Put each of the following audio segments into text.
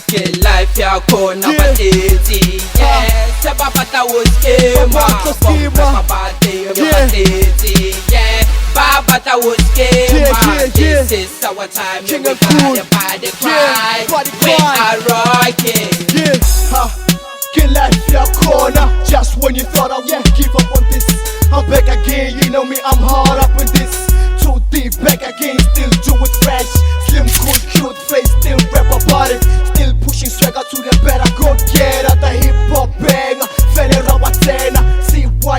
Ke life yakho nabatetsi, yeah. Sebabata uskema, babate yabatetsi, yeah. Babata uskema, this is our time. We gotta body cry, we are rocking. Ke life yakho na. Just when you thought I would give up on this, I'm back again. You know me, I'm hard up in this. Too deep, back again, still do it fresh. Slim, cool, cute face, still rap about it. Still pushing swagger to the better. Go get at the hip hop banger. Fele Rabatena, CYRIL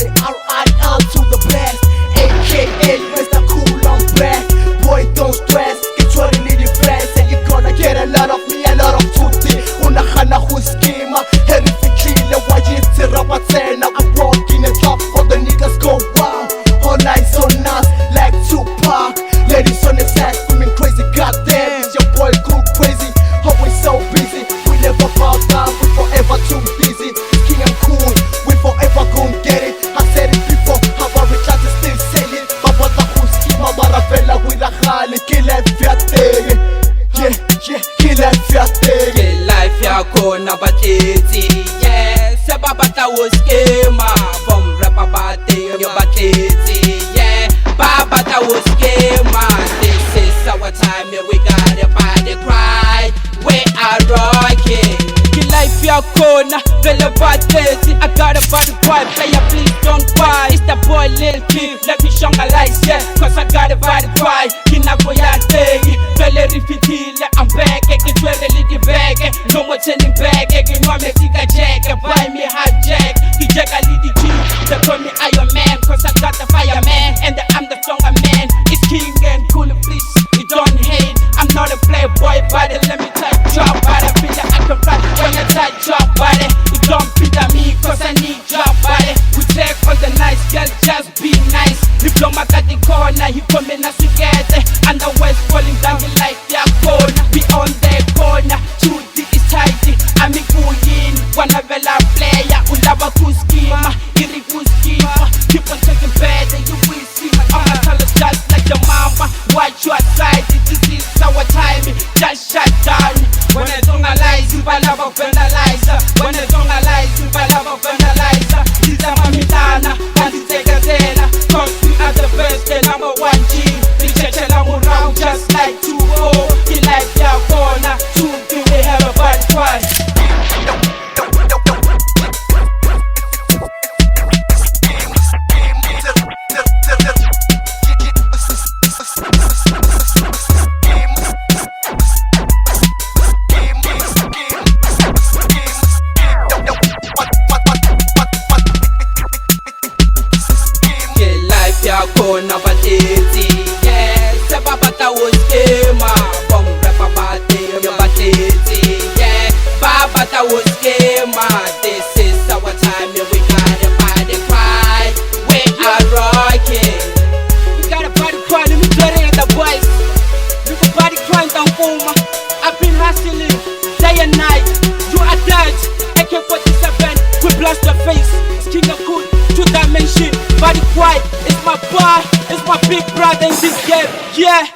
to the best. AKA Mr. Cool, I'm back. Boy, don't stress, get your little fast. And you're gonna get a lot of me, a lot of tutti. Unahana huskima, Herifikile, why it's Rabatena. I'm rocking it up, all the niggas go wow. All nice, all nice, like Tupac. Ladies on the side, screaming crazy, goddamn. It's your boy go crazy, always so busy. We never bow down, we forever too busy. King and cool, we forever gon' get it. I said it before, how about we try to still say it. Babata huskima, marafela, with a hali. Kill life, fiatege. Yeah, kill life, fiatege. Ke life yakho nabatetsi, yeah. Sebabata uskema, from rap abate yabatetsi, yeah. Babata uskema, this is our time. We gotta body cry, we are rocking. Ke life yakho na vele batetsi, I gotta body cry. Player please don't cry. It's the boy Lil King, let me shangalize, yeah. Cause I gotta body cry. Kinako ya tegi, vele rifitile. I'm back, get ready to bag. No more turning back, you know me tika jack. Buy me hot jack, the jack I lead the G. They call me Iron Man, cause I got the fireman. And I'm the Tsonga man, it's King and Cool, please, you don't hate. I'm not a playboy, buddy, let me touch your body. Feel like I can rap when I touch your body. You don't beat me, cause I need your body. We take all the nice girl, just be nice. Diploma got the corner, he coming as we get it. And the west falling down the light, their corner. We on the corner, Tutti is tighty. I'm a queen, wanna be a player. Undaba kuskima, iri kuskima. Keep on taking bad and you will see. All my colors just like your mama. Watch your side, this is our time. Just shut down. When I don't analyze, you will never vandalize. When I don't analyze, you will never vandalize. These are my mitana, and it's a gazena. Cause we are the best, the number one G. The church around just like 2-0. He like their corner, 2 we have a bad fight. Yakho nabatetsi, yeah. Sebabata uskema, from rap abate yabatetsi, yeah. Babata uskema, this is our time. We gotta body cry, we are rocking. We gotta body cry, let me get it at the boys. We got body crying down home. I've been hustling day and night. You are dead, AK-47, we blast your face. It's King and Cool, 2 dimension. Body quiet, it's my boy, it's my big brother in this game, yeah.